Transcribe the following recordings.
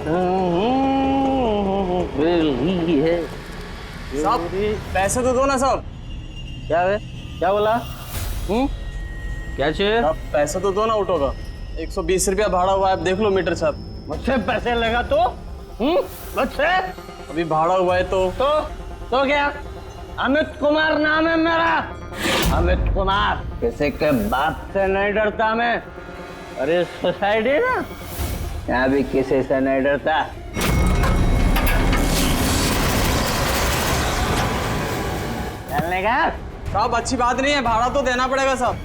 है। साहब पैसे तो दो ना साहब। क्या है? क्या बोला? क्या चाहिए? आप पैसे तो दो ना ऑटो का। 120 रुपया भाड़ा हुआ है, आप देख लो मीटर साहब। मुझसे पैसे लगा तो? मुझसे? अभी भाड़ा हुआ है तो क्या? अमित कुमार नाम है मेरा। अमित कुमार। किसी के बाप से नहीं डरता मैं। अरे सोसाइटी ना, यहाँ भी किसी से नहीं डरता। चलने का? साहब अच्छी बात नहीं है, भाड़ा तो देना पड़ेगा साहब।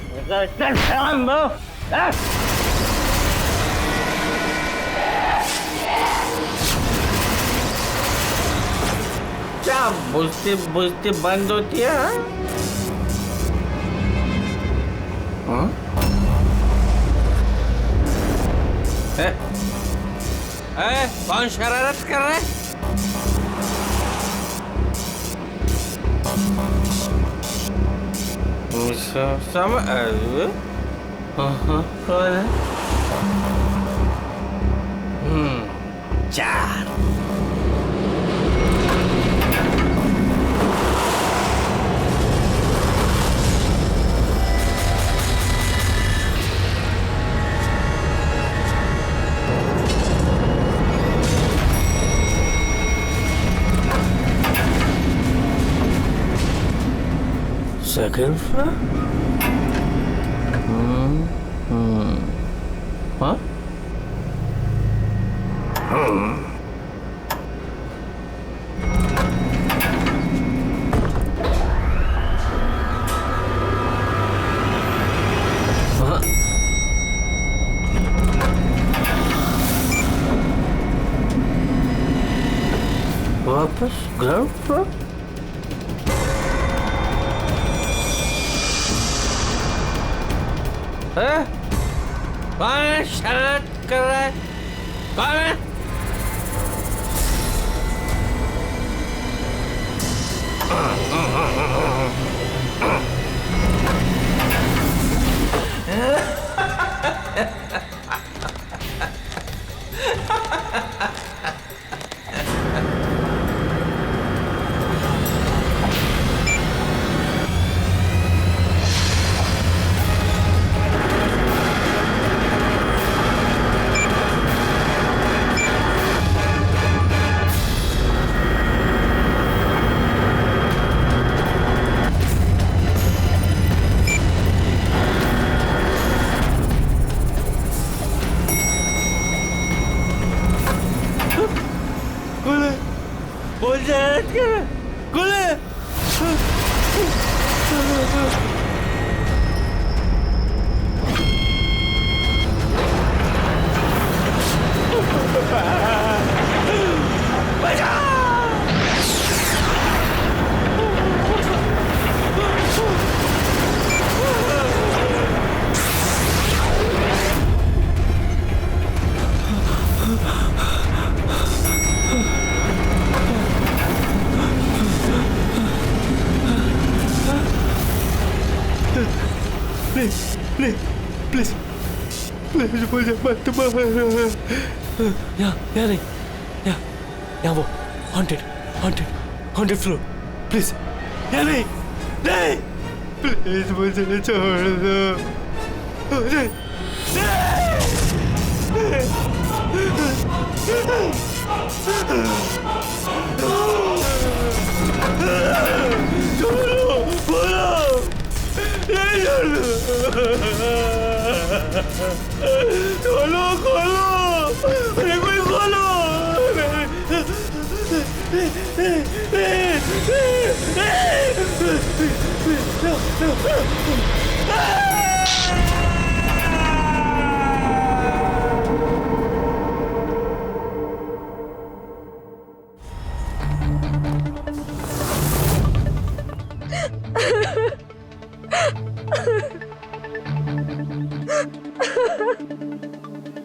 क्या बुझती बुझती बंद होती है? हाँ? कौन शरारत कर रहा है? कौन है? चार। Second floor? हाँ? वापस ग्राउंड फ्लोर? कौन है शरारत कर रहा है? कौन है? प्लीज मुझे मत मार। यहाँ नहीं, यहाँ वो हॉन्टेड फ्लोर। प्लीज यहाँ नहीं, प्लीज मुझे छोड़ दो। नहीं, छोड़ो, बोलो, नहीं छोड़ो, खोलो, अरे कोई खोलो।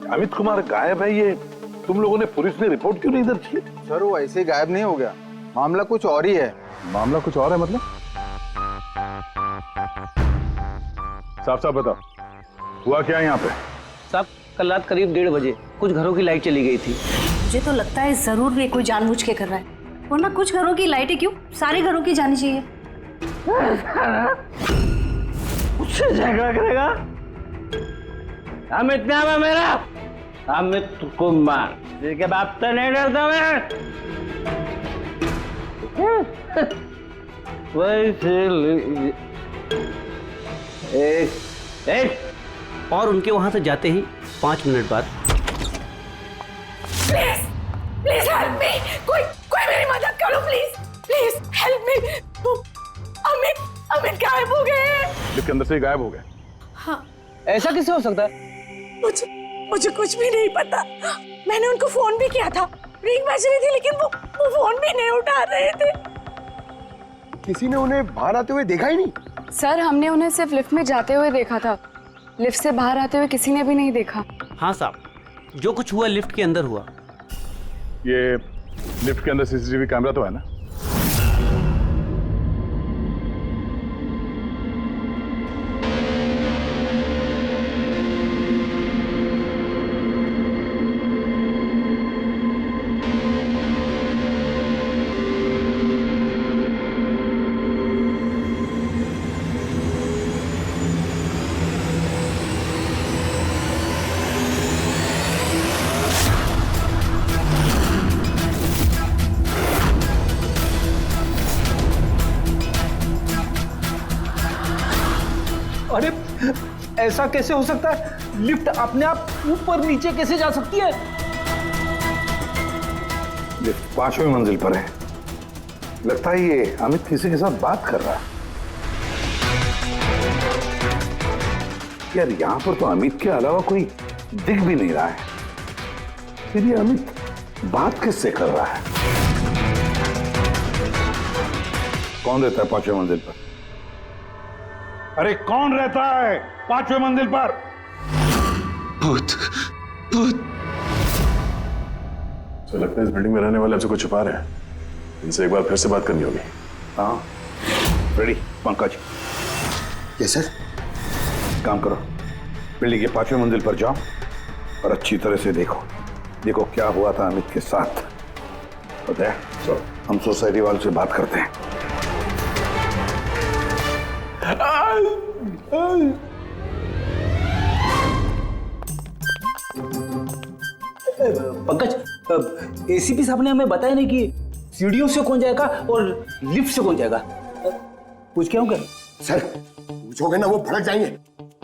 अमित कुमार गायब है, ये तुम लोगों ने पुलिस ने रिपोर्ट क्यों नहीं दर्ज की? सर वो ऐसे ही गायब नहीं हो गया, मामला कुछ और ही है। मामला कुछ और है मतलब? साफ साफ बताओ, हुआ क्या यहाँ पे? साहब कल रात करीब 1:30 बजे कुछ घरों की लाइट चली गई थी। मुझे तो लगता है जरूर ये कोई जानबूझ के कर रहा है, वरना कुछ घरों की लाइटें क्यों, सारे घरों की जानी चाहिए। उससे झगड़ा करेगा? अमित नाम है मेरा, अमित कुमार, जिसके बाप से नहीं डरता मैं। एक और उनके वहां से जाते ही 5 मिनट बाद प्लीज प्लीज हेल्प मी, कोई मेरी मदद करो please, please help me. Amit गायब हो गए। लिफ्ट के अंदर से ही गायब हो गए? हाँ, ऐसा कैसे हो सकता है? मुझे कुछ भी नहीं पता। मैंने उनको फोन भी किया था, रिंग बज रही थी, लेकिन वो फोन भी नहीं उठा रहे थे। किसी ने उन्हें बाहर आते हुए देखा ही नहीं? सर, हमने उन्हें सिर्फ लिफ्ट में जाते हुए देखा था, लिफ्ट से बाहर आते हुए किसी ने भी नहीं देखा। हाँ साहब, जो कुछ हुआ लिफ्ट के अंदर हुआ। ये लिफ्ट के अंदर सीसीटीवी कैमरा तो है ना? अरे ऐसा कैसे हो सकता है? लिफ्ट अपने आप ऊपर नीचे कैसे जा सकती है? लिफ्ट 5वीं मंजिल पर है। लगता है ये अमित किसी के साथ बात कर रहा है। यार यहां पर तो अमित के अलावा कोई दिख भी नहीं रहा है, फिर ये अमित बात किससे कर रहा है? कौन रहता है 5वीं मंजिल पर? अरे कौन रहता है 5वीं मंजिल पर? भूत भूत। तो लगता है इस बिल्डिंग में रहने वाले हमसे कुछ छुपा रहे हैं। इनसे एक बार फिर से बात करनी होगी। हाँ रेडी पंकज। Yes sir. काम करो, बिल्डिंग के 5वीं मंजिल पर जाओ और अच्छी तरह से देखो क्या हुआ था अमित के साथ। पता है हम सोसाइटी वालों से बात करते हैं। पंकज, एसीपी साहब ने हमें बताया नहीं कि सीढ़ियों से कौन जाएगा और लिफ्ट से कौन जाएगा। पूछ क्या होगा? सर पूछोगे ना वो भड़क जाएंगे।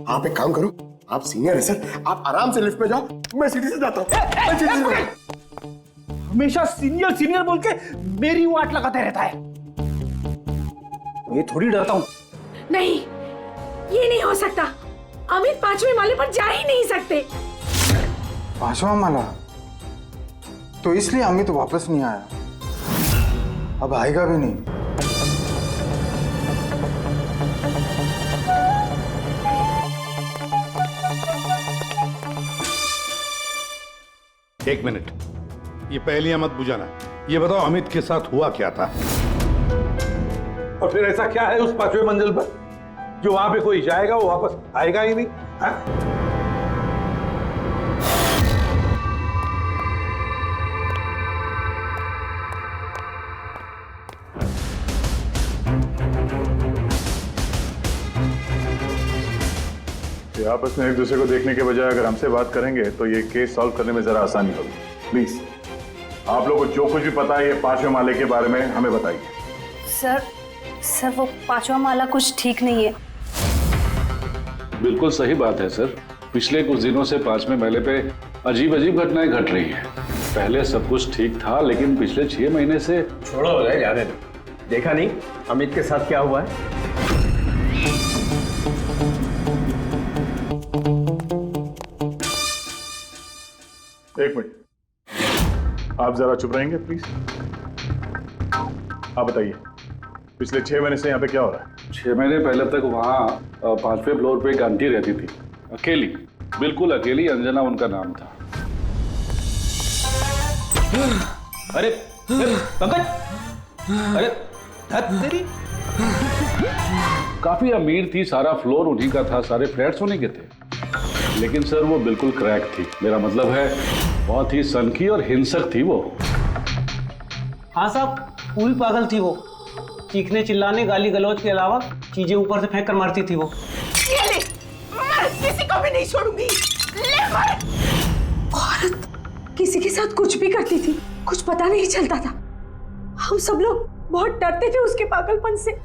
आप एक काम करो, आप सीनियर है सर, आप आराम से लिफ्ट में जाओ, मैं सीढ़ी से जाता हूँ। हमेशा सीनियर सीनियर बोल के मेरी वाट लगाता रहता है। ये थोड़ी डरता हूँ। नहीं, ये नहीं हो सकता। अमित 5वें माले पर जा ही नहीं सकते। 5वां माला? तो इसलिए अमित वापस नहीं आया, अब आएगा भी नहीं। एक मिनट, ये पहेलियां मत बुझाना। ये बताओ अमित के साथ हुआ क्या था? और फिर ऐसा क्या है उस 5वीं मंजिल पर जो वहां पे कोई जाएगा वो वापस आएगा ही नहीं? ये आपस में एक दूसरे को देखने के बजाय अगर हमसे बात करेंगे तो ये केस सॉल्व करने में जरा आसानी होगी। प्लीज आप लोगों को जो कुछ भी पता है ये 5वें माले के बारे में हमें बताइए। सर वो 5वां माला कुछ ठीक नहीं है। बिल्कुल सही बात है सर। पिछले कुछ दिनों से 5वें माले पे अजीब अजीब घटनाएं घट रही हैं। पहले सब कुछ ठीक था, लेकिन पिछले 6 महीने से। छोड़ो उदय, जाने दो। देखा नहीं अमित के साथ क्या हुआ है? एक मिनट, आप जरा चुप रहेंगे प्लीज। आप बताइए पिछले 6 महीने से यहाँ पे क्या हो रहा है? 6 महीने पहले तक वहाँ 5वें फ्लोर पे एक आंटी रहती थी, अकेली, बिल्कुल अकेली। अंजना उनका नाम था। अरे पंकज, अरे तेरी। काफी अमीर थी, सारा फ्लोर उन्हीं का था, सारे फ्लैट्स उन्हीं के थे। लेकिन सर वो बिल्कुल क्रैक थी। मेरा मतलब है बहुत ही सनकी और हिंसक थी वो। हाँ साहब, पूरी पागल थी वो। चीखने चिल्लाने गाली गलौज के अलावा चीजें ऊपर से फेंक कर मारती थी वो। ये ले, मैं किसी को भी नहीं छोड़ूंगी। ले मार। औरत किसी के साथ कुछ भी करती थी, कुछ पता नहीं चलता था। हम सब लोग बहुत डरते थे उसके पागलपन से।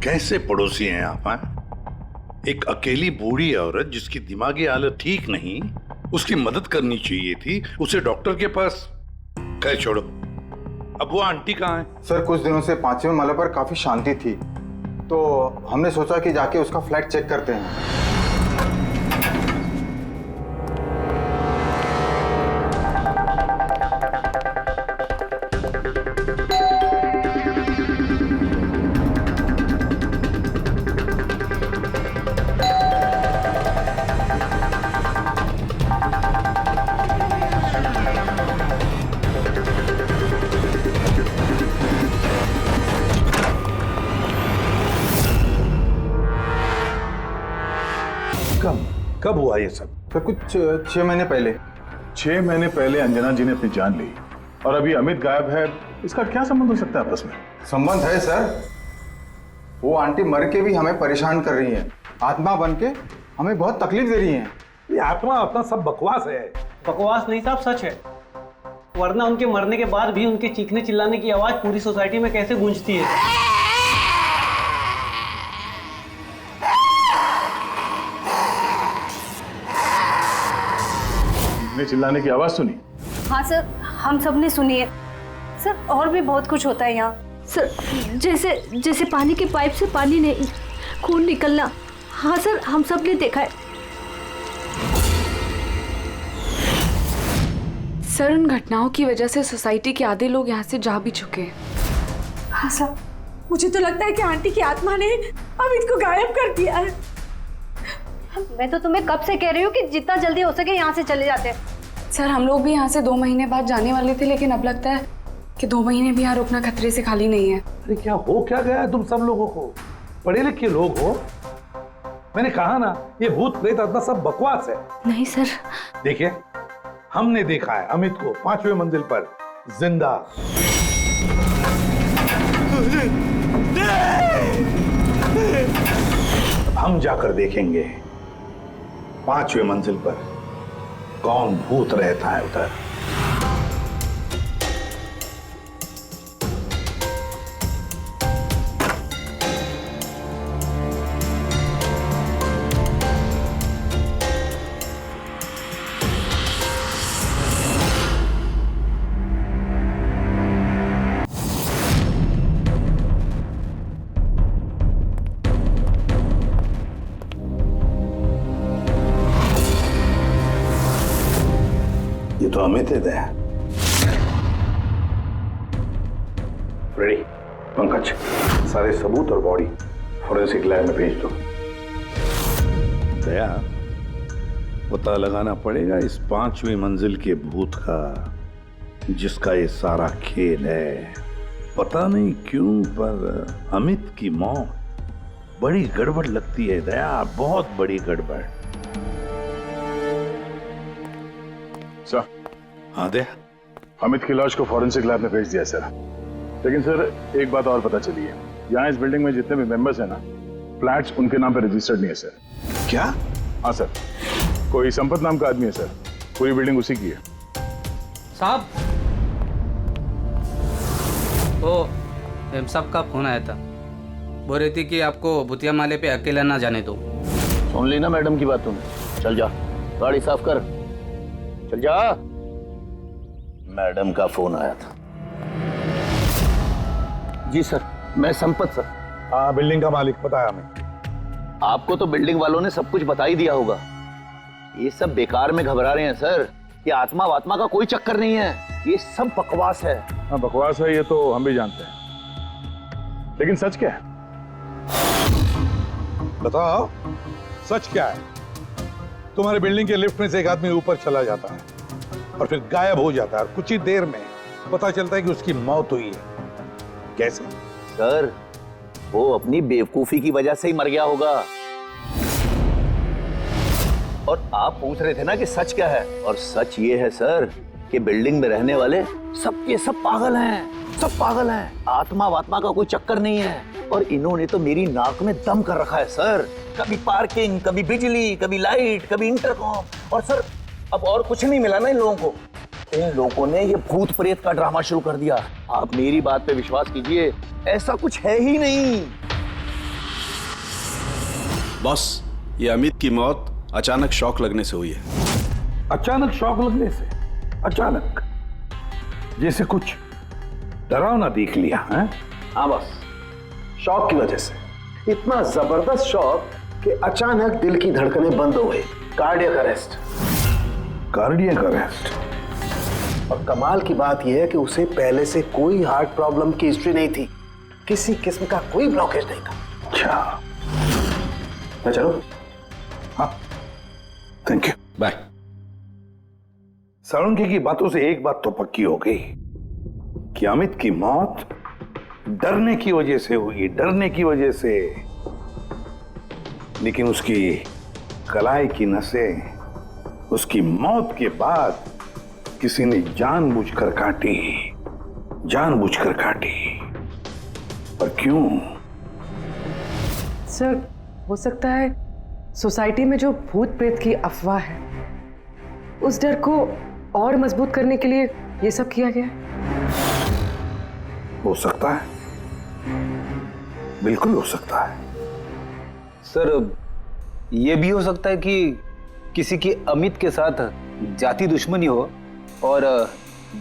कैसे पड़ोसी हैं आप? एक अकेली बूढ़ी औरत जिसकी दिमागी हालत ठीक नहीं, उसकी मदद करनी चाहिए थी, उसे डॉक्टर के पास। खैर छोड़ो, अब वो आंटी कहाँ है? सर कुछ दिनों से 5वें माले पर काफी शांति थी, तो हमने सोचा कि जाके उसका फ्लैट चेक करते हैं। कब हुआ ये सब? फिर कुछ 6 महीने पहले। 6 महीने पहले अंजना जी ने अपनी जान ली और अभी अमित गायब है। इसका क्या संबंध हो सकता है आपस में? संबंध है सर। वो आंटी मर के भी हमें परेशान कर रही हैं, आत्मा बन के हमें बहुत तकलीफ दे रही हैं। ये आत्मा अपना सब बकवास है। बकवास नहीं साहब, सच है। वरना उनके मरने के बाद भी उनके चीखने चिल्लाने की आवाज पूरी सोसाइटी में कैसे गूंजती है। चिल्लाने की आवाज सुनी? हाँ सर, हम सब ने सुनी है सर। और भी बहुत कुछ होता है यहाँ सर, जैसे पानी के पाइप से पानी नहीं, खून निकलना। हाँ सर, हम सब ने देखा है। सर उन घटनाओं की वजह से सोसाइटी के आधे लोग यहाँ से जा भी चुके हैं। हाँ सर, मुझे तो लगता है कि आंटी की आत्मा ने अमित को गायब कर दिया है। मैं तो तुम्हें कब से कह रही हूँ कि जितना जल्दी हो सके यहाँ से चले जाते हैं। सर हम लोग भी यहाँ से 2 महीने बाद जाने वाले थे, लेकिन अब लगता है कि 2 महीने भी यहाँ रुकना खतरे से खाली नहीं है। अरे क्या हो क्या गया है तुम सब लोगों को? पढ़े लिखे लोग हो। मैंने कहा ना, ये भूत प्रेत आत्मा सब बकवास है। नहीं सर। देखिए, हमने देखा है अमित को 5वें मंजिल पर जिंदा। अब हम जाकर देखेंगे 5वें मंजिल पर कौन भूत रहता है उधर। ये तो अमित है। रेडी पंकज, सारे सबूत और बॉडी फोरेंसिक लैब में भेज दो। दया, पता लगाना पड़ेगा इस 5वीं मंजिल के भूत का, जिसका ये सारा खेल है। पता नहीं क्यों पर अमित की मौत बड़ी गड़बड़ लगती है दया, बहुत बड़ी गड़बड़। सर। हाँ दया, अमित की लाश को फॉरेंसिक लैब में भेज दिया सर। लेकिन सर एक बात और पता चली है, यहाँ इस बिल्डिंग में जितने भी मेंबर्स हैं ना, फ्लैट्स उनके नाम पे रजिस्टर्ड नहीं है सर। क्या? हाँ सर, कोई संपत नाम का आदमी है सर, पूरी बिल्डिंग उसी की है। साहब, तो एम साहब का फोन आया था, बोल रही थी कि आपको भूतिया माले पे अकेला ना जाने दो। सुन ली ना मैडम की बात तुमने? चल जा, गाड़ी साफ कर, चल जा। मैडम का फोन आया था। जी सर, मैं संपत सर। हाँ, बिल्डिंग का मालिक, पता है हमें। आपको तो बिल्डिंग वालों ने सब कुछ बता ही दिया होगा। ये सब बेकार में घबरा रहे हैं सर। ये आत्मा वात्मा का कोई चक्कर नहीं है, ये सब बकवास है। हाँ बकवास है, ये तो हम भी जानते हैं, लेकिन सच क्या है? बताओ सच क्या है? तुम्हारे बिल्डिंग के लिफ्ट में से एक आदमी ऊपर चला जाता है, और फिर गायब हो जाता है और कुछ ही देर में पता चलता है कि उसकी मौत हुई है। कैसे? सर, वो अपनी बेवकूफी की वजह से ही मर गया होगा। और आप पूछ रहे थे ना कि सच क्या है, और सच ये है सर कि बिल्डिंग में रहने वाले सब के सब पागल हैं, सब पागल हैं। आत्मा वात्मा का कोई चक्कर नहीं है। और इन्होंने तो मेरी नाक में दम कर रखा है सर। कभी पार्किंग, कभी बिजली, कभी लाइट, कभी इंटरकॉम। और सर अब और कुछ नहीं मिला ना इन लोगों को। इन लोगों ने ये भूत प्रेत का ड्रामा शुरू कर दिया। आप मेरी बात पे विश्वास कीजिए, ऐसा कुछ है ही नहीं। बॉस, ये अमित की मौत अचानक शॉक लगने से हुई है। अचानक शॉक लगने से? अचानक? जैसे कुछ डरावना देख लिया है? हाँ बॉस, शॉक की वजह से। इतना जबरदस्त शॉक कि अचानक दिल की धड़कनें बंद हो गई। Cardiac arrest. Cardiac arrest? और कमाल की बात यह है कि उसे पहले से कोई हार्ट प्रॉब्लम की हिस्ट्री नहीं थी, किसी किस्म का कोई ब्लॉकेज नहीं था। अच्छा, मैं चलो? हाँ, थैंक यू, बाय। साळुंखे की बातों से एक बात तो पक्की हो गई कि अमित की मौत डरने की वजह से हुई, डरने की वजह से। लेकिन उसकी कलाई की नसें उसकी मौत के बाद किसी ने जानबूझकर काटी, जानबूझकर काटी। पर क्यों? सर, हो सकता है सोसाइटी में जो भूत प्रेत की अफवाह है, उस डर को और मजबूत करने के लिए ये सब किया गया। हो सकता है, बिल्कुल हो सकता है। सर, ये भी हो सकता है कि किसी की अमित के साथ जाति दुश्मनी हो और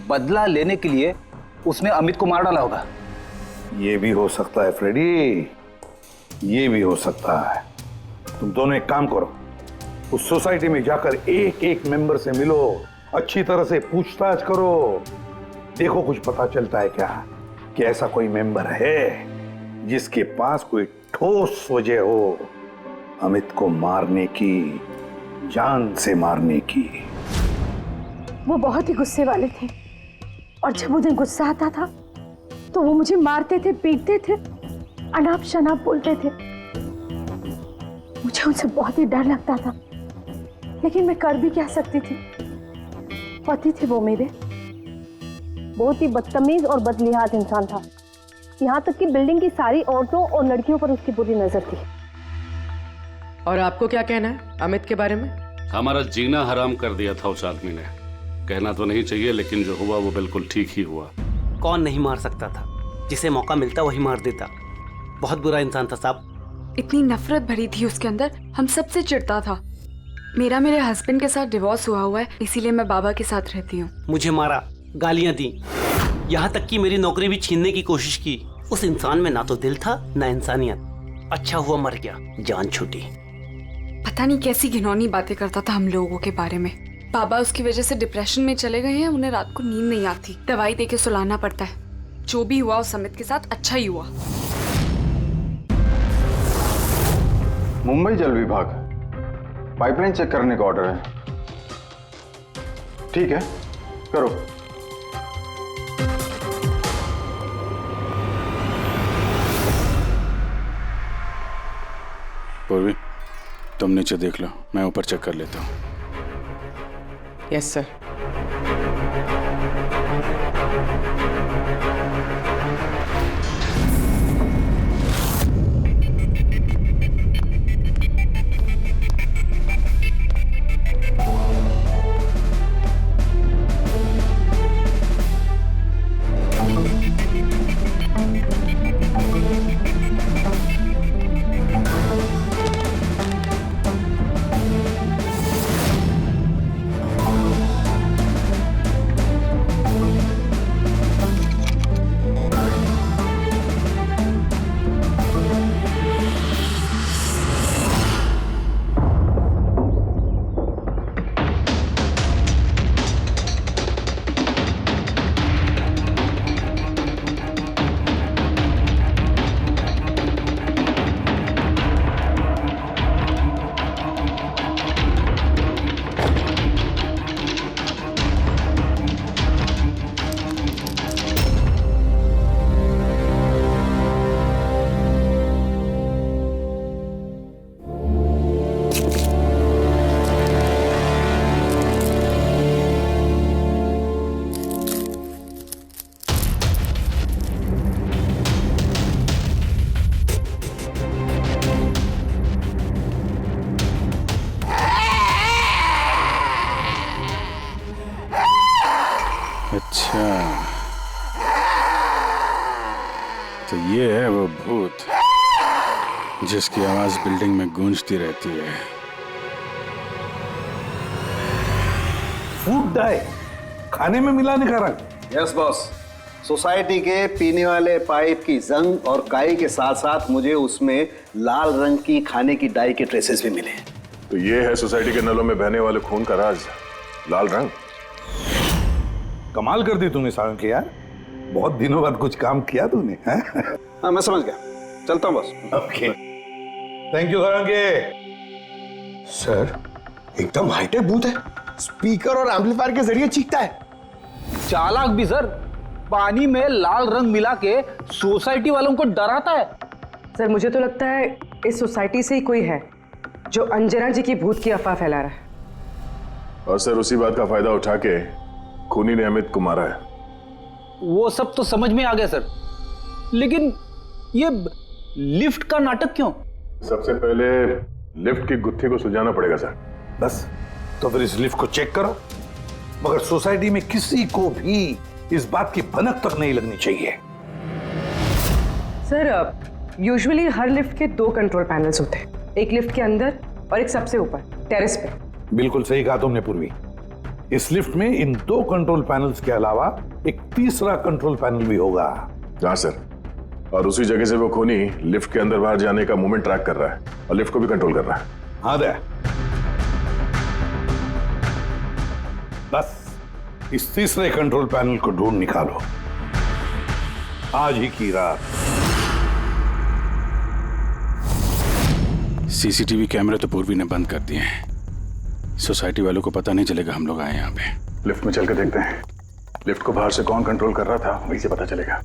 बदला लेने के लिए उसने अमित को मार डाला होगा। ये भी हो सकता है फ्रेडी, ये भी हो सकता है। तुम दोनों एक काम करो, उस सोसाइटी में जाकर एक एक मेंबर से मिलो, अच्छी तरह से पूछताछ करो। देखो कुछ पता चलता है क्या कि ऐसा कोई मेंबर है जिसके पास कोई ठोस वजह हो अमित को मारने की, जान से मारने की। वो बहुत ही गुस्से वाले थे और जब उन्हें गुस्सा आता था तो वो मुझे मारते थे, पीटते थे, अनाप शनाप बोलते थे। मुझे उनसे बहुत ही डर लगता था, लेकिन मैं कर भी क्या सकती थी। पति थे वो मेरे। बहुत ही बदतमीज और बदलिहाज इंसान था। यहाँ तक कि बिल्डिंग की सारी औरतों और लड़कियों पर उसकी बुरी नजर थी। और आपको क्या कहना है अमित के बारे में? हमारा जीना हराम कर दिया था उस आदमी ने। कहना तो नहीं चाहिए, लेकिन जो हुआ वो बिल्कुल ठीक ही हुआ। कौन नहीं मार सकता था? जिसे मौका मिलता वही मार देता। बहुत बुरा इंसान था साहब। इतनी नफरत भरी थी उसके अंदर, हम सबसे चिढ़ता था। मेरे हस्बैंड के साथ डिवोर्स हुआ है, इसीलिए मैं बाबा के साथ रहती हूँ। मुझे मारा, गालियां दी, यहाँ तक कि मेरी नौकरी भी छीनने की कोशिश की। उस इंसान में ना तो दिल था ना इंसानियत। अच्छा हुआ मर गया, जान छूटी। पता नहीं कैसी घिनौनी बातें करता था हम लोगों के बारे में। बाबा उसकी वजह से डिप्रेशन में चले गए हैं, उन्हें रात को नींद नहीं आती, दवाई देके सुलाना पड़ता है। जो भी हुआ उस अमित के साथ अच्छा ही हुआ। मुंबई जल विभाग, पाइपलाइन चेक करने का ऑर्डर है। ठीक है, करो। पूर्वी, तुम नीचे देख लो, मैं ऊपर चेक कर लेता हूँ। Yes sir. अमित, जिसकी आवाज बिल्डिंग में गूंजती रहती है। फूड डाई, खाने में मिलाने का रंग। यस बॉस, सोसाइटी के पीने वाले पाइप की जंग और काई के साथ साथ मुझे उसमें लाल रंग की खाने की डाई के ट्रेसेस भी मिले। तो ये है सोसाइटी के नलों में बहने वाले खून का राज, लाल रंग। कमाल कर दी तूने सारंगे यार, बहुत दिनों बाद कुछ काम किया तूने। हाँ मैं समझ गया, चलता हूँ boss. Okay, thank you Sarange. Sir एकदम हाईटेक बूथ है, स्पीकर और एम्पलीफायर के जरिए चीखता है। चालाक भी सर, पानी में लाल रंग मिला के सोसाइटी वालों को डराता है। सर मुझे तो लगता है इस सोसाइटी से ही कोई है जो अंजना जी की भूत की अफवाह फैला रहा है। और सर उसी बात का फायदा उठा के खूनी ने अमित को मारा है। वो सब तो समझ में आ गया सर, लेकिन ये लिफ्ट का नाटक क्यों? सबसे पहले लिफ्ट की गुत्थी को सुलझाना पड़ेगा सर। बस तो फिर इस लिफ्ट को चेक करो, मगर सोसाइटी में किसी को भी इस बात की भनक तक नहीं लगनी चाहिए। सर यूजुअली हर लिफ्ट के 2 कंट्रोल पैनल्स होते हैं, एक लिफ्ट के अंदर और एक सबसे ऊपर टेरेस पे। बिल्कुल सही कहा तुमने पूर्वी, इस लिफ्ट में इन 2 कंट्रोल पैनल्स के अलावा एक तीसरा कंट्रोल पैनल भी होगा। हाँ सर, और उसी जगह से वो खूनी लिफ्ट के अंदर बाहर जाने का मूवमेंट ट्रैक कर रहा है और लिफ्ट को भी कंट्रोल कर रहा है। हाँ दे, बस इस तीसरे कंट्रोल पैनल को ढूंढ निकालो आज ही की रात। सीसीटीवी कैमरे तो पूर्वी ने बंद कर दिए हैं, सोसाइटी वालों को पता नहीं चलेगा हम लोग आए यहाँ पे। लिफ्ट में चल के देखते हैं, लिफ्ट को बाहर से कौन कंट्रोल कर रहा था वहीं से पता चलेगा।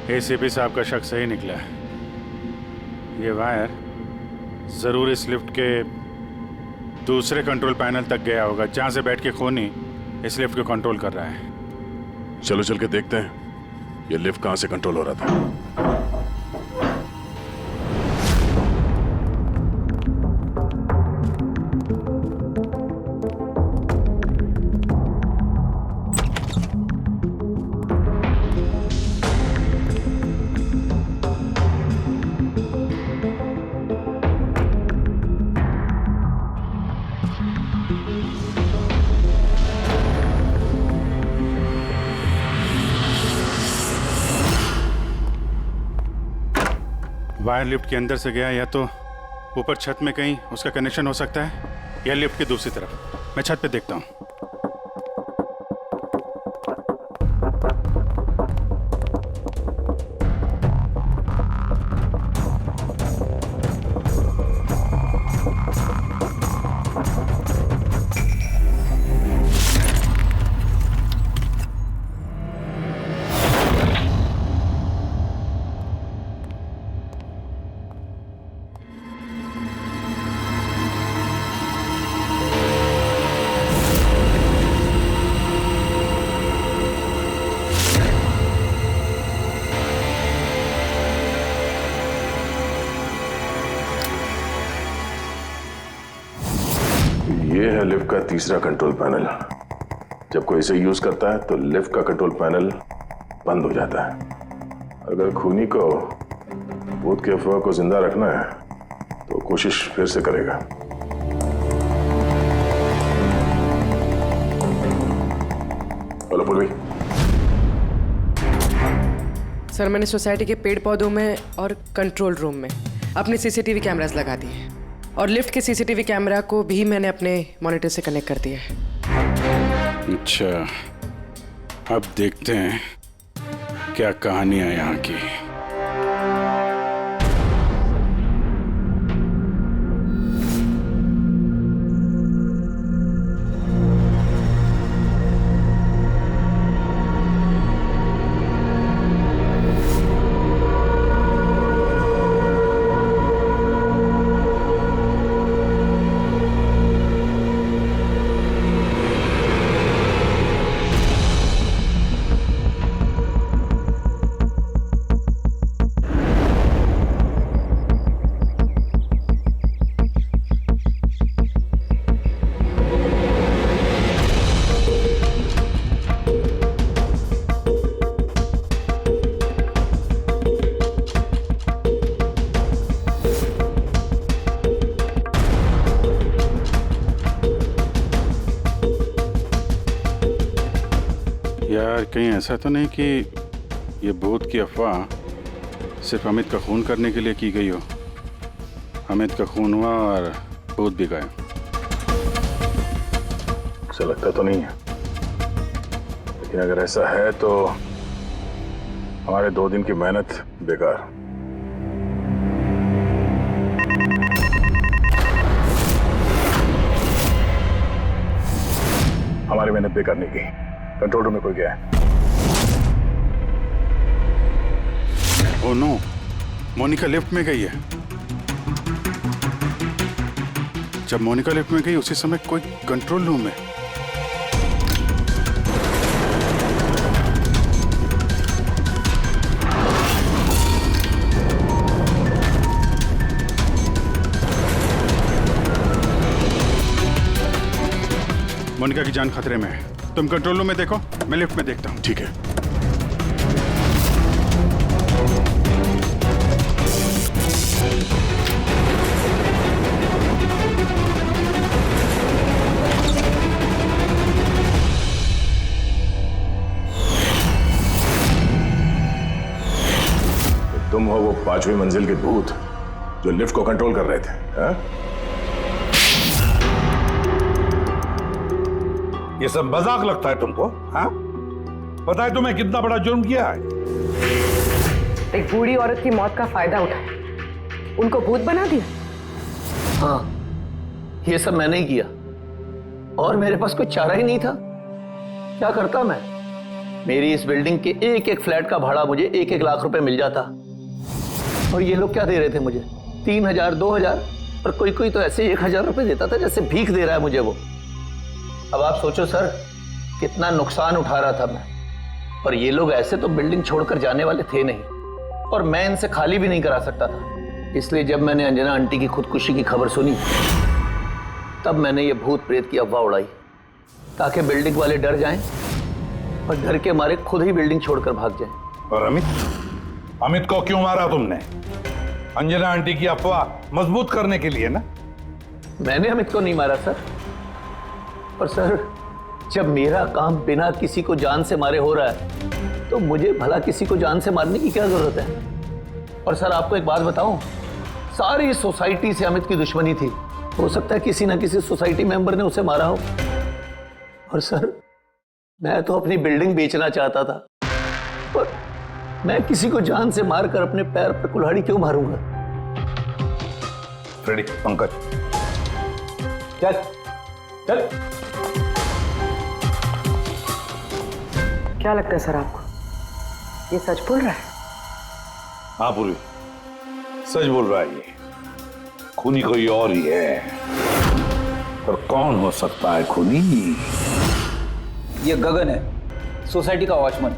एसीपी साहब का शक सही निकला है, ये वायर जरूर इस लिफ्ट के दूसरे कंट्रोल पैनल तक गया होगा, जहां से बैठ के खूनी इस लिफ्ट को कंट्रोल कर रहा है। चलो चल के देखते हैं ये लिफ्ट कहां से कंट्रोल हो रहा था। वायर लिफ्ट के अंदर से गया, या तो ऊपर छत में कहीं उसका कनेक्शन हो सकता है, या लिफ्ट की दूसरी तरफ। मैं छत पे देखता हूँ। ये है लिफ्ट का तीसरा कंट्रोल पैनल। जब कोई इसे यूज करता है तो लिफ्ट का कंट्रोल पैनल बंद हो जाता है। अगर खूनी को भूत की अफवाह को जिंदा रखना है तो कोशिश फिर से करेगा। हेलो पूर्वी। सर मैंने सोसाइटी के पेड़ पौधों में और कंट्रोल रूम में अपने सीसीटीवी कैमरास लगा दिए हैं, और लिफ्ट के सीसीटीवी कैमरा को भी मैंने अपने मॉनिटर से कनेक्ट कर दिया है। अच्छा, अब देखते हैं क्या कहानी है यहाँ की। कहीं ऐसा तो नहीं कि ये भूत की अफवाह सिर्फ अमित का खून करने के लिए की गई हो? अमित का खून हुआ और भूत भी गए। ऐसा लगता तो नहीं है, लेकिन अगर ऐसा है तो हमारे 2 दिन की मेहनत बेकार। हमारी मेहनत बेकार नहीं गई। कंट्रोल रूम में कोई गया है? ओह नो, मोनिका लिफ्ट में गई है। जब मोनिका लिफ्ट में गई उसी समय कोई कंट्रोल रूम में। मोनिका की जान खतरे में है। तुम कंट्रोल रूम में देखो, मैं लिफ्ट में देखता हूँ। ठीक है। तुम हो वो 5वीं मंजिल के भूत जो लिफ्ट को कंट्रोल कर रहे थे, हा? ये सब मजाक लगता है तुमको? हाँ? पता है तुम्हें कितना बड़ा जुर्म किया है? एक बूढ़ी औरत की मौत का फायदा उठाया, उनको भूत बना दिया। हाँ, ये सब मैंने ही किया और मेरे पास कोई चारा ही नहीं था। क्या करता मैं? मेरी इस बिल्डिंग के एक एक फ्लैट का भाड़ा मुझे 1-1 लाख रुपए मिल जाता और ये लोग क्या दे रहे थे मुझे? 3,000, 2,000 और कोई कोई तो ऐसे 1,000 रुपए देता था जैसे भीख दे रहा है मुझे वो। अब आप सोचो सर, कितना नुकसान उठा रहा था मैं। और ये लोग ऐसे तो बिल्डिंग छोड़कर जाने वाले थे नहीं और मैं इनसे खाली भी नहीं करा सकता था। इसलिए जब मैंने अंजना आंटी की खुदकुशी की खबर सुनी तब मैंने ये भूत प्रेत की अफवाह उड़ाई ताकि बिल्डिंग वाले डर जाएं और डर के मारे खुद ही बिल्डिंग छोड़कर भाग जाएं। और अमित को क्यों मारा तुमने? अंजना आंटी की अफवाह मजबूत करने के लिए ना? मैंने अमित को नहीं मारा सर। और सर, जब मेरा काम बिना किसी को जान से मारे हो रहा है तो मुझे भला किसी को जान से मारने की क्या जरूरत है? और सर आपको एक बात बताऊं, सारी सोसाइटी से अमित की दुश्मनी थी। हो सकता है किसी ना किसी सोसाइटी मेंबर ने उसे मारा हो। और सर, मैं तो अपनी बिल्डिंग बेचना चाहता था पर मैं किसी को जान से मारकर अपने पैर पर कुल्हाड़ी क्यों मारूंगा? फ्रेडी, पंकज, चल चल। क्या लगता है सर आपको, ये सच बोल रहा है? हाँ पूरी, सच बोल रहा है। ये खूनी कोई और ही है। पर कौन हो सकता है खूनी? ये गगन है, सोसाइटी का वॉचमैन।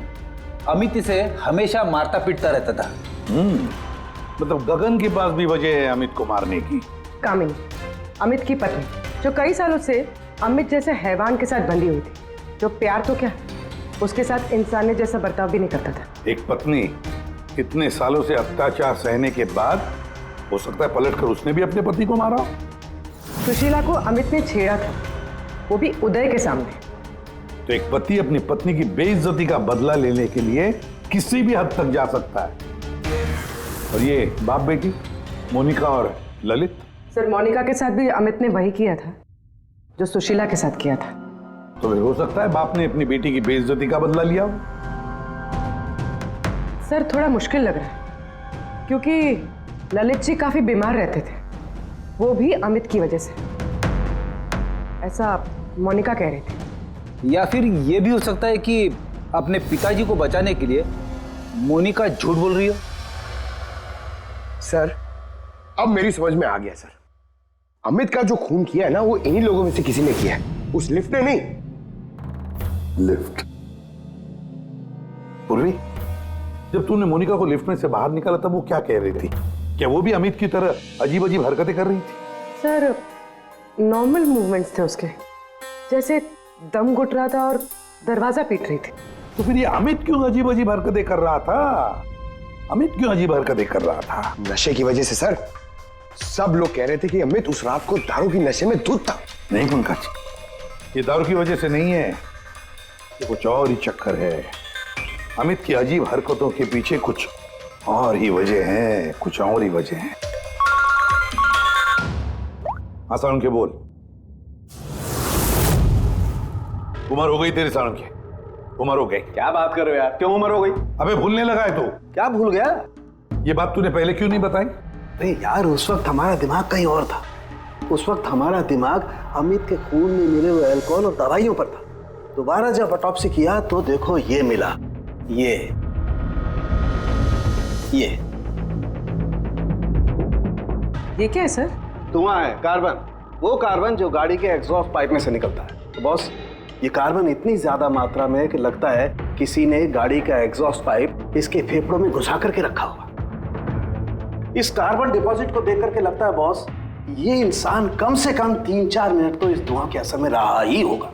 अमित इसे हमेशा मारता पीटता रहता था। मतलब गगन के पास भी वजह है अमित को मारने की। कामिनी, अमित की पत्नी, जो कई सालों से अमित जैसे हैवान के साथ बंधी हुई थी, जो प्यार तो क्या उसके साथ इंसानियत जैसा बर्ताव भी नहीं करता था। एक पत्नी इतने सालों से अत्याचार सहने के बाद हो सकता है पलटकर उसने भी अपने पति को मारा। सुशीला को अमित ने छेड़ा था, वो भी उदय के सामने। तो एक पति अपनी पत्नी की बेइज्जती का बदला लेने के लिए किसी भी हद तक जा सकता है। और ये बाप बेटी मोनिका और ललित। सर, मोनिका के साथ भी अमित ने वही किया था जो सुशीला के साथ किया था। तो फिर हो सकता है बाप ने अपनी बेटी की बेइज्जती का बदला लिया हो। सर, थोड़ा मुश्किल लग रहा है क्योंकि ललित जी काफी बीमार रहते थे, वो भी अमित की वजह से, ऐसा मोनिका कह रही थी। या फिर ये भी हो सकता है कि अपने पिताजी को बचाने के लिए मोनिका झूठ बोल रही हो। सर, अब मेरी समझ में आ गया सर। अमित का जो खून किया है ना, वो इन्हीं लोगों में से किसी ने किया है, उस लिफ्ट ने नहीं। लिफ्ट? पूर्वी, जब तूने मोनिका को लिफ्ट में से बाहर निकाला तब वो क्या कह रही थी? क्या वो भी अमित की तरह अजीब अजीब हरकतें कर रही थी? सर, नॉर्मल मूवमेंट्स थे उसके, जैसे दम घुट रहा था और दरवाजा पीट रही थी। तो फिर ये अमित क्यों अजीब अजीब हरकतें कर रहा था? अमित क्यों अजीब हरकतें कर रहा था? नशे की वजह से सर। सब लोग कह रहे थे कि अमित उस रात को दारू की नशे में धुत था। नहीं पंकज, ये दारू की वजह से नहीं है, ये कुछ और ही चक्कर है। अमित की अजीब हरकतों के पीछे कुछ और ही वजह है, कुछ और ही वजह है। हाँ सालुंखे बोल। उम्र हो गई तेरी सालुंखे, उम्र हो गई। क्या बात कर रहे हो यार, क्यों उम्र हो गई? अबे भूलने लगा है तू। क्या भूल गया? ये बात तूने पहले क्यों नहीं बताई? अरे यार, उस वक्त हमारा दिमाग कहीं और था। उस वक्त हमारा दिमाग अमित के खून में मिले हुए अल्कोहल और दवाइयों पर था। दोबारा जब ऑटोप्सी किया तो देखो ये मिला, ये क्या है सर? धुआं है, कार्बन। वो कार्बन जो गाड़ी के एग्जॉस्ट पाइप में से निकलता है। तो बॉस, ये कार्बन इतनी ज्यादा मात्रा में कि लगता है किसी ने गाड़ी का एग्जॉस्ट पाइप इसके फेफड़ों में घुसा करके रखा हुआ। इस कार्बन डिपॉजिट को देख करके लगता है बॉस, ये इंसान कम से कम 3-4 मिनट तो इस धुआं के असर में रहा ही होगा।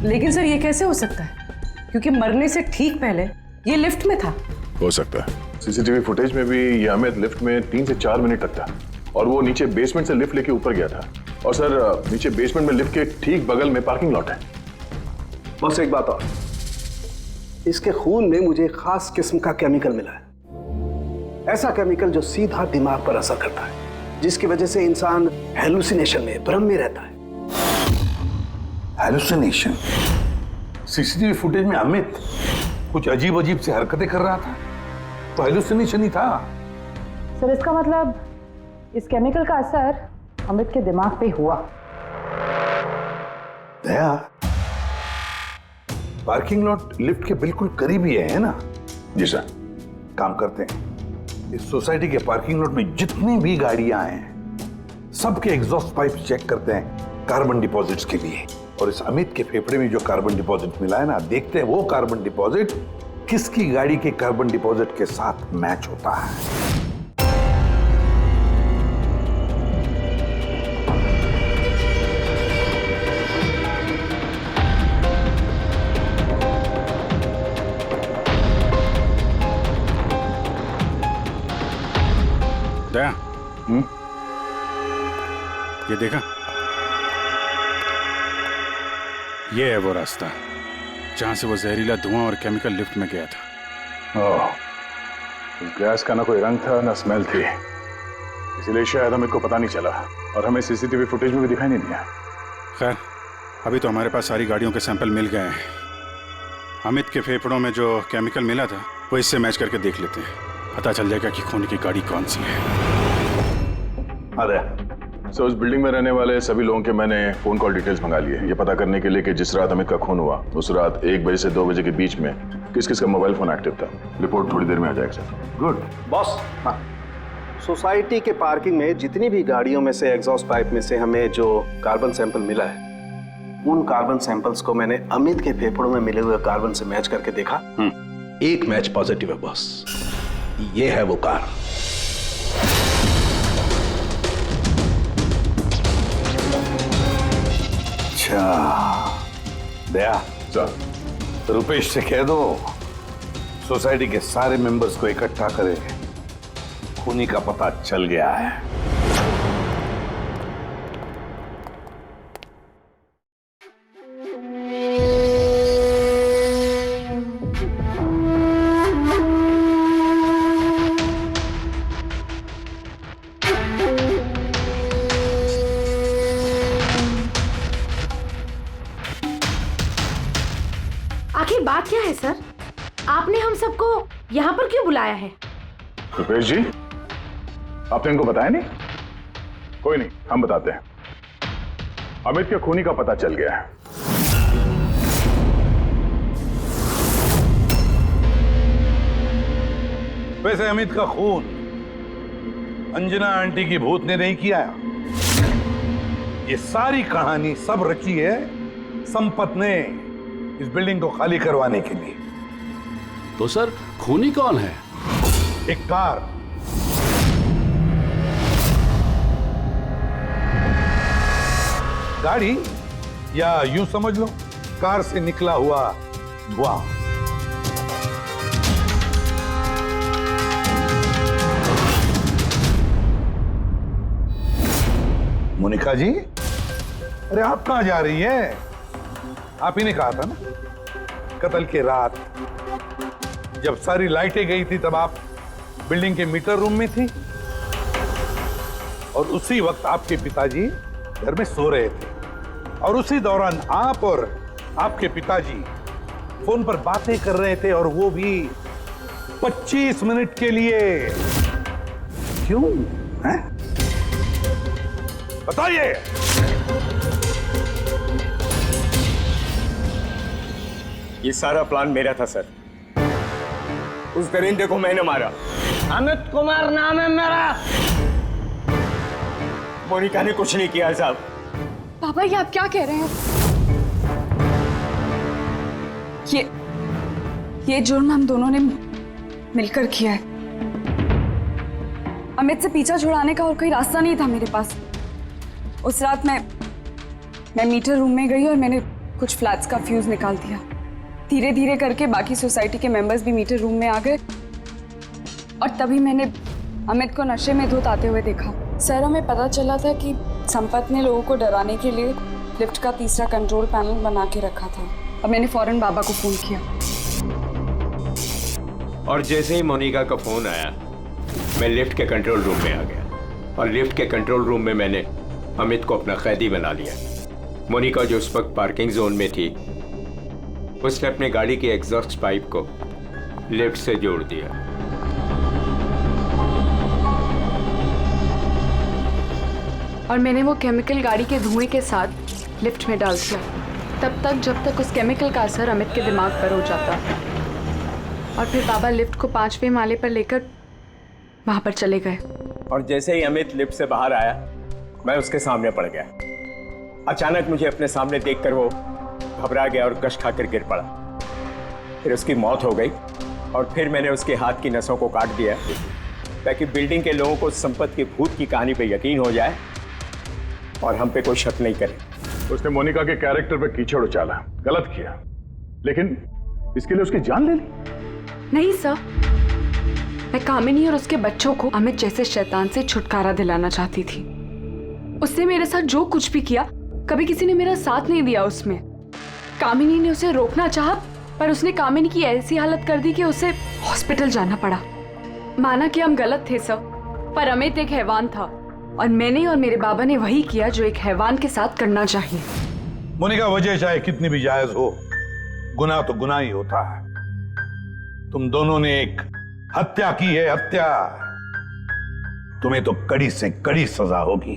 लेकिन सर ये कैसे हो सकता है? क्योंकि मरने से ठीक पहले ये लिफ्ट में था। हो सकता है। सीसीटीवी फुटेज में भी ये अमित लिफ्ट में 3 से 4 मिनट तक था और वो नीचे बेसमेंट से लिफ्ट लेके ऊपर गया था। और सर, नीचे बेसमेंट में लिफ्ट के ठीक बगल में पार्किंग लॉट है। बस एक बात और, इसके खून में मुझे एक खास किस्म का केमिकल मिला है। ऐसा केमिकल जो सीधा दिमाग पर असर करता है, जिसकी वजह से इंसान हेलुसिनेशन में, भ्रम में रहता है। हेलुसिनेशन? सीसीटीवी फुटेज में अमित कुछ अजीब अजीब सी हरकतें कर रहा था, तो हेलुसिनेशन ही था। सर इसका मतलब इस केमिकल का असर अमित के दिमाग पे हुआ। दया, पार्किंग लॉट लिफ्ट के बिल्कुल करीब ही है ना? जी सर। काम करते हैं, इस सोसाइटी के पार्किंग लॉट में जितनी भी गाड़ियां हैं सबके एग्जॉस्ट पाइप चेक करते हैं कार्बन डिपॉजिट्स के लिए। और इस अमित के फेफड़े में जो कार्बन डिपॉजिट मिला है ना, देखते हैं वो कार्बन डिपॉजिट किसकी गाड़ी के कार्बन डिपॉजिट के साथ मैच होता है। दया, ये देखा, ये है वो रास्ता जहां से वो जहरीला धुआं और केमिकल लिफ्ट में गया था। ओह, उस गैस का ना कोई रंग था ना स्मेल थी, इसीलिए शायद हमें को पता नहीं चला और हमें सीसीटीवी फुटेज में भी दिखाई नहीं दिया। खैर, अभी तो हमारे पास सारी गाड़ियों के सैंपल मिल गए हैं। अमित के फेफड़ों में जो केमिकल मिला था वो इससे मैच करके देख लेते हैं, पता चल जाएगा कि खून की गाड़ी कौन सी है। अरे सो उस बिल्डिंग में रहने वाले सभी लोगों के मैंने फोन कॉल डिटेल्स मंगा लिए, ये पता करने के लिए कि जिस रात अमित का खून हुआ उस रात 1 बजे से 2 बजे के बीच में किस किस का मोबाइल फोन एक्टिव था। रिपोर्ट थोड़ी देर में आ जाएगा सर। Good boss. हाँ, सोसाइटी के पार्किंग में जितनी भी गाड़ियों में से एग्जॉस्ट पाइप में से हमें जो कार्बन सैंपल मिला है, उन कार्बन सैंपल्स को मैंने अमित के फेफड़ों में मिले हुए कार्बन से मैच करके देखा। एक मैच पॉजिटिव है बॉस, ये है वो कार। अच्छा दया, सर रुपेश से कह दो सोसाइटी के सारे मेंबर्स को इकट्ठा करे, खूनी का पता चल गया है। आखिर बात क्या है सर? आपने हम सबको यहाँ पर क्यों बुलाया है? रुपेश जी, आपने इनको बताया नहीं? कोई नहीं, हम बताते हैं। अमित के खूनी का पता चल गया है। वैसे अमित का खून अंजना आंटी की भूत ने नहीं किया। ये सारी कहानी सब रची है संपत ने इस बिल्डिंग को खाली करवाने के लिए। तो सर खूनी कौन है? एक कार, गाड़ी या यूं समझ लो कार से निकला हुआ धुआं। मोनिका जी, अरे आप कहां जा रही है? आप ही ने कहा था ना कत्ल की रात जब सारी लाइटें गई थी तब आप बिल्डिंग के मीटर रूम में थी और उसी वक्त आपके पिताजी घर में सो रहे थे और उसी दौरान आप और आपके पिताजी फोन पर बातें कर रहे थे और वो भी 25 मिनट के लिए। क्यों हैं? बताइए। ये सारा प्लान मेरा था सर। उस दरिंदे को मैंने मारा। अमित कुमार नाम है मेरा। मोनिका ने कुछ नहीं किया साहब। पापा ये आप क्या कह रहे हैं? ये जुर्म हम दोनों ने मिलकर किया है। अमित से पीछा छुड़ाने का और कोई रास्ता नहीं था मेरे पास। उस रात मैं मीटर रूम में गई और मैंने कुछ फ्लैट्स का फ्यूज निकाल दिया। धीरे धीरे करके बाकी सोसाइटी के मेंबर्स भी मीटर रूम में आ गए और तभी मैंने अमित को नशे में धुत आते हुए देखा। सर हमें पता चला था कि संपत ने लोगों को डराने के लिए लिफ्ट का तीसरा कंट्रोल पैनल बना के रखा था और मैंने फौरन बाबा को फोन किया। और जैसे ही मोनिका का फोन आया मैं लिफ्ट के कंट्रोल रूम में आ गया और लिफ्ट के कंट्रोल रूम में मैंने अमित को अपना कैदी बना लिया। मोनिका जो उस वक्त पार्किंग जोन में थी उसने अपनी गाड़ी की एग्जॉस्ट पाइप को लिफ्ट से जोड़ दिया। और मैंने वो केमिकल गाड़ी के धुएं के साथ लिफ्ट में डाल दिया तब तक जब तक उस केमिकल का असर अमित के दिमाग पर हो जाता। और फिर बाबा लिफ्ट को 5वें माले पर लेकर वहां पर चले गए। और जैसे ही अमित लिफ्ट से बाहर आया मैं उसके सामने पड़ गया। अचानक मुझे अपने सामने देखकर वो घबरा गया और कश खाकर गिर पड़ा। फिर उसकी मौत हो गई और फिर मैंने उसके हाथ की नसों को काट दिया ताकि बिल्डिंग के लोगों को संपत की भूत की कहानी पे यकीन हो जाए और हम पे कोई शक नहीं करे। उसने मोनिका के कैरेक्टर पे कीचड़ उछाला, गलत किया, लेकिन इसके लिए उसकी जान ले ली। नहीं सर, मैं कामिनी और उसके बच्चों को अमित जैसे शैतान से छुटकारा दिलाना चाहती थी। उसने मेरे साथ जो कुछ भी किया कभी किसी ने मेरा साथ नहीं दिया उसमें। कामिनी ने उसे रोकना चाहा पर उसने कामिनी की ऐसी हालत कर दी कि उसे हॉस्पिटल जाना पड़ा। माना कि हम गलत थे सर, पर अमित एक हैवान था और मैंने और मेरे बाबा ने वही किया जो एक हैवान के साथ करना चाहिए। मोनिका, वजह चाहे कितनी भी जायज हो, गुनाह तो गुनाह ही होता है। तुम दोनों ने एक हत्या की है, हत्या। तुम्हें तो कड़ी से कड़ी सजा होगी।